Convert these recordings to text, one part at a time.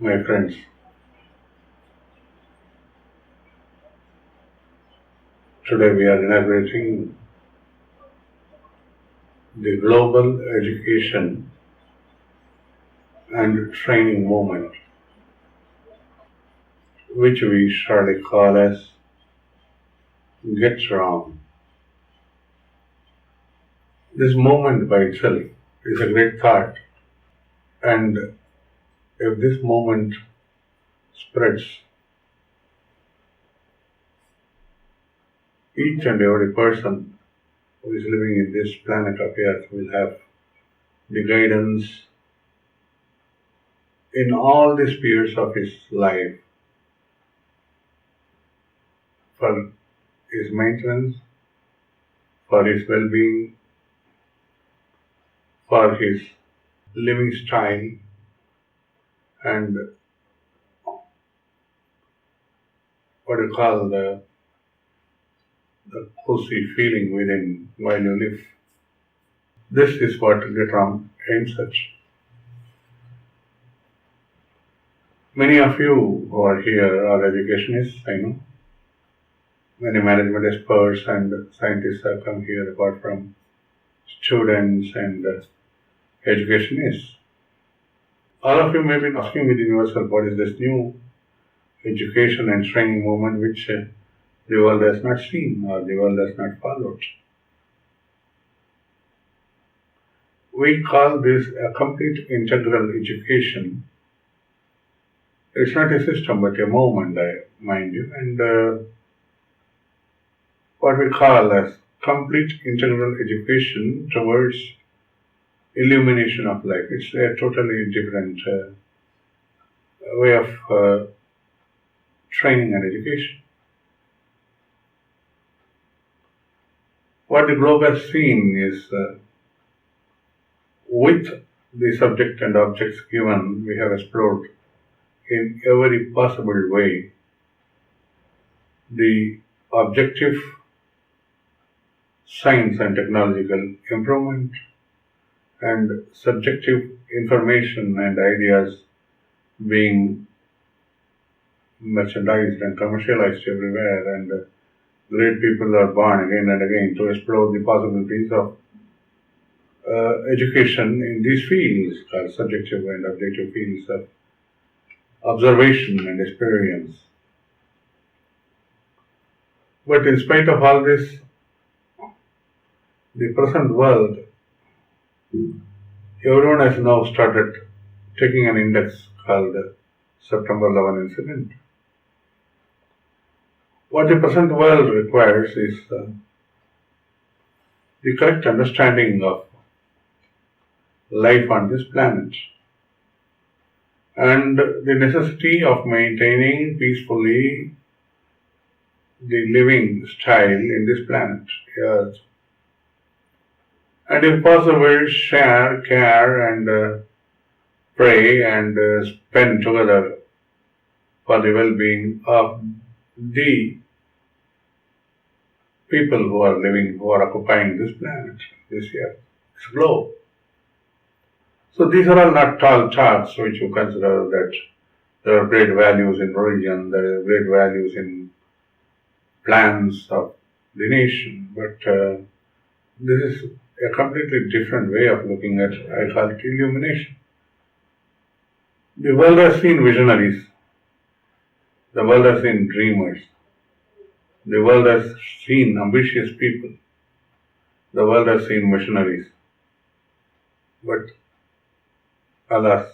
My friends, today we are inaugurating the global education and training movement, which we shortly call as GETRAM. This movement by itself is a great thought, and if this movement spreads, each and every person who is living in this planet of Earth will have the guidance in all the spheres of his life for his maintenance, for his well-being, for his living style, and what you call the cozy feeling within while you live. This is what GETRAM aims at. Many of you who are here are educationists, I know. Many management experts and scientists have come here apart from students and educationists. All of you may be asking within yourself, what is this new education and training movement which the world has not seen or the world has not followed? We call this a complete integral education. It's not a system but a movement, mind you, and what we call as complete integral education towards illumination of life. It's a totally different way of training and education. What the globe has seen is with the subject and objects given, we have explored in every possible way the objective science and technological improvement and subjective information and ideas being merchandised and commercialized everywhere, and great people are born again and again to explore the possibilities of education in these fields called subjective and objective fields of observation and experience. But in spite of all this, the present world, everyone has now started taking an index called September 11 incident. What the present world requires is the correct understanding of life on this planet and the necessity of maintaining peacefully the living style in this planet, Earth. And if possible, share, care, and pray and spend together for the well-being of the people who are living, who are occupying this planet, this Earth, this globe. So these are all not tall charts which you consider that there are great values in religion, there are great values in plans of the nation, but this is a completely different way of looking at, I call it illumination. The world has seen visionaries, the world has seen dreamers, the world has seen ambitious people, the world has seen missionaries. But alas,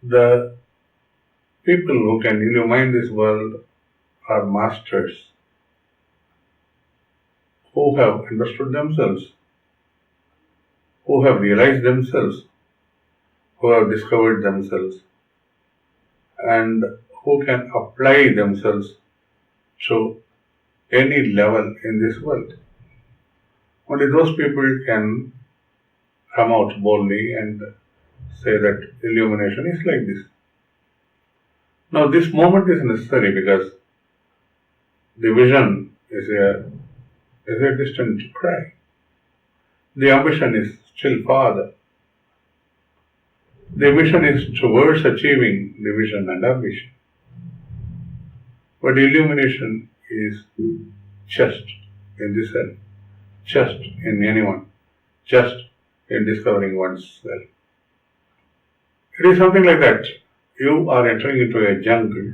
the people who can illumine this world are masters who have understood themselves, who have realized themselves, who have discovered themselves, and who can apply themselves to any level in this world. Only those people can come out boldly and say that illumination is like this. Now this moment is necessary because the vision is a distant cry. The ambition is still farther. The mission is towards achieving the vision and ambition. But illumination is just in the self, just in anyone, just in discovering oneself. It is something like that. You are entering into a jungle,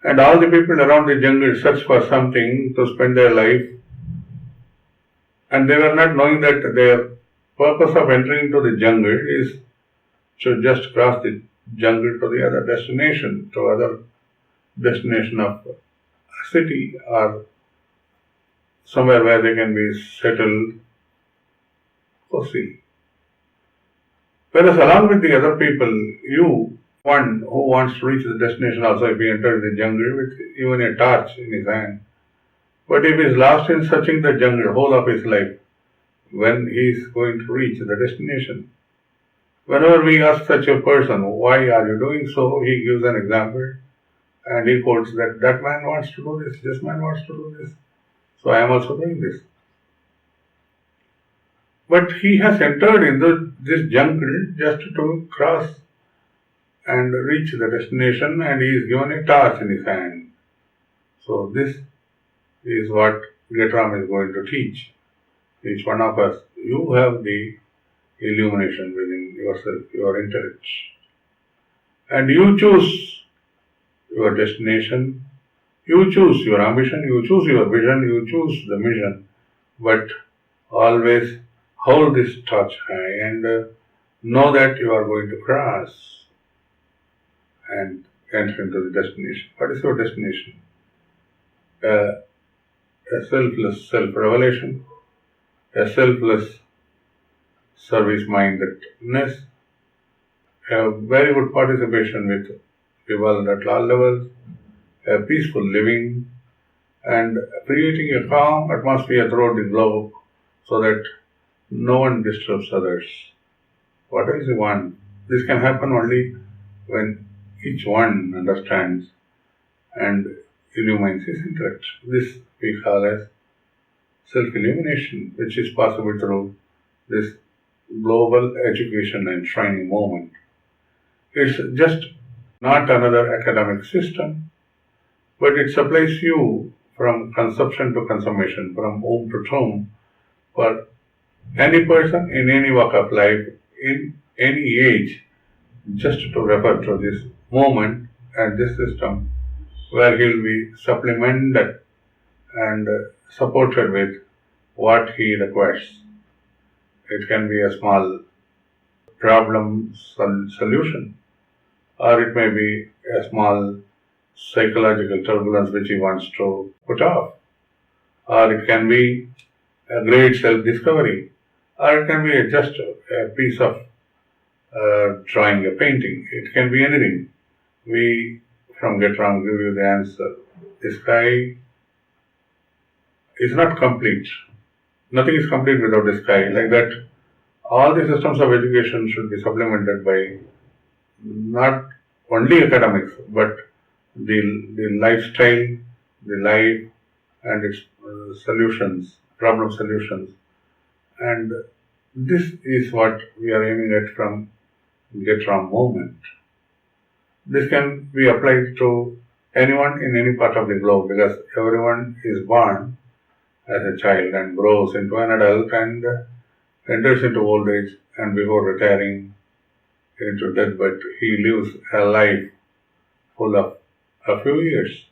and all the people around the jungle search for something to spend their life, and they were not knowing that their purpose of entering into the jungle is to just cross the jungle to the other destination, to other destination of a city or somewhere where they can be settled for sea. Whereas along with the other people, you, one who wants to reach the destination also, if he enters the jungle with even a torch in his hand, but if he is lost in searching the jungle whole of his life, when he is going to reach the destination? Whenever we ask such a person, why are you doing so, he gives an example and he quotes that man wants to do this man wants to do this, so I am also doing this. But he has entered into this jungle just to cross and reach the destination, and he is given a torch in his hand. So this is what GETRAM is going to teach each one of us. You have the illumination within yourself, your intellect, and you choose your destination, you choose your ambition, you choose your vision, you choose the mission, but always hold this torch high and know that you are going to cross and enter into the destination. What is your destination? A selfless self-revelation, a selfless service-mindedness, a very good participation with the world at all levels, a peaceful living, and creating a calm atmosphere throughout the globe so that no one disturbs others. What else you want? This can happen only when each one understands and illumines his intellect. This we call as self-illumination, which is possible through this global education and training movement. It's just not another academic system, but it supplies you from conception to consummation, from womb to tomb, for any person in any walk of life, in any age, just to refer to this moment and this system where he will be supplemented and supported with what he requires. It can be a small problem solution, or it may be a small psychological turbulence which he wants to put off, or it can be a great self-discovery, or it can be just a piece of drawing a painting. It can be anything. We from GETRAM give you the answer. The sky is not complete. Nothing is complete without the sky. Like that, all the systems of education should be supplemented by not only academics, but the lifestyle, the life, and its solutions, problem solutions. And this is what we are aiming at from GETRAM movement. This can be applied to anyone in any part of the globe, because everyone is born as a child and grows into an adult and enters into old age, and before retiring into death, but he lives a life full of a few years.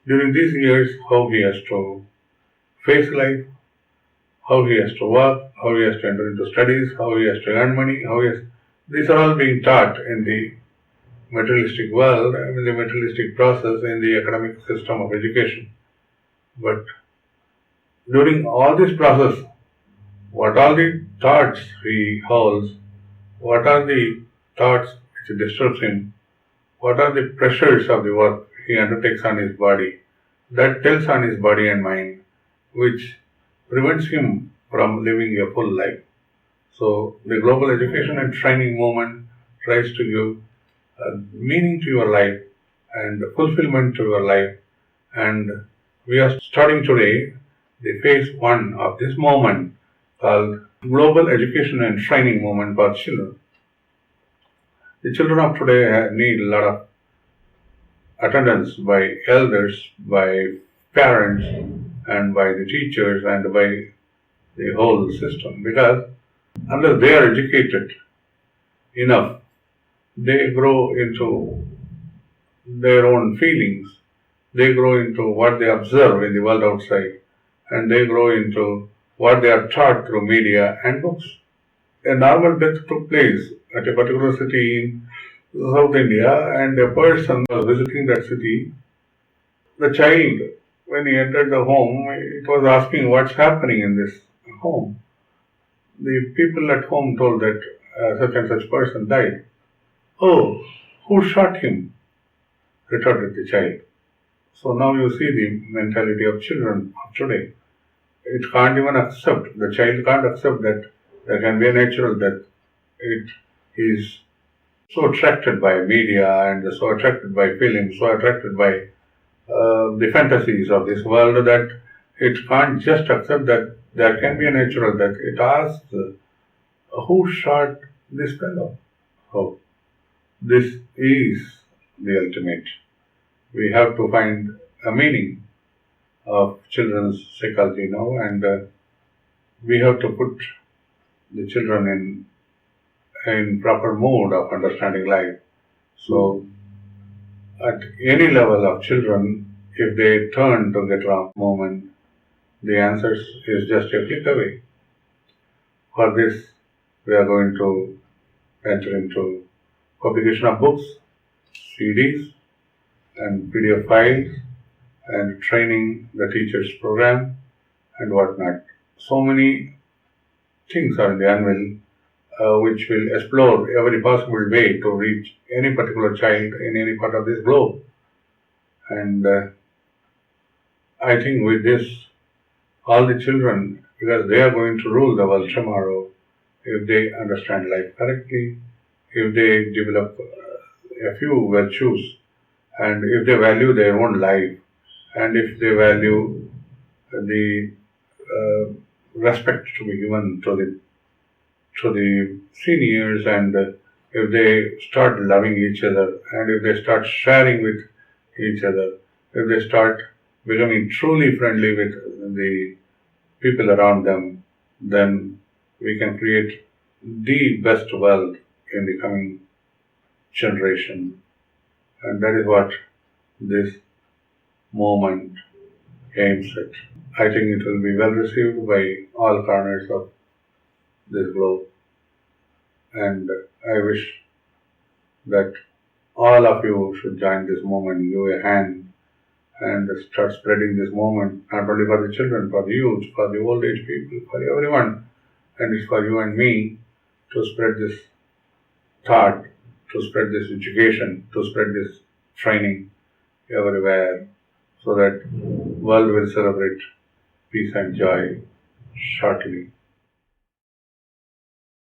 During these years, how he has to face life, how he has to work, how he has to enter into studies, how he has to earn money, these are all being taught in the materialistic world, in the materialistic process, in the academic system of education. But during all this process, what are the thoughts he holds, what are the thoughts which disturbs him, what are the pressures of the work he undertakes on his body, that tells on his body and mind, which prevents him from living a full life. So the global education and training movement tries to give meaning to your life and fulfillment to your life. And we are starting today the phase 1 of this movement called Global Education and Training Movement for Children. The children of today need a lot of attendance by elders, by parents, and by the teachers, and by the whole system, because unless they are educated enough, they grow into their own feelings, they grow into what they observe in the world outside, and they grow into what they are taught through media and books. A normal death took place at a particular city in South India, and a person was visiting that city. The child, when he entered the home, it was asking what's happening in this home. The people at home told that such and such person died. Oh, who shot him? Retorted the child. So now you see the mentality of children of today. It can't even accept, the child can't accept that there can be a natural death. It is so attracted by media and so attracted by films, so attracted by the fantasies of this world that it can't just accept that there can be a natural death. It asks, who shot this fellow? Oh, this is the ultimate. We have to find a meaning of children's psychology now, and we have to put the children in proper mode of understanding life. So, at any level of children, if they turn to GETRAM movement, the answer is just a click away. For this, we are going to enter into publication of books, CDs, and PDF files, and training the teachers program, and whatnot. So many things are in the anvil which will explore every possible way to reach any particular child in any part of this globe. And I think with this, all the children, because they are going to rule the world tomorrow, if they understand life correctly, if they develop a few virtues, and if they value their own life, and if they value the respect to be given to the seniors, and if they start loving each other, and if they start sharing with each other, if they start becoming truly friendly with the people around them, then we can create the best world in the coming generation. And that is what this movement aims at. I think it will be well received by all corners of this globe. And I wish that all of you should join this movement, give a hand, and start spreading this movement, not only for the children, for the youth, for the old age people, for everyone. And it's for you and me to spread this thought, to spread this education, to spread this training everywhere, so that world will celebrate peace and joy shortly.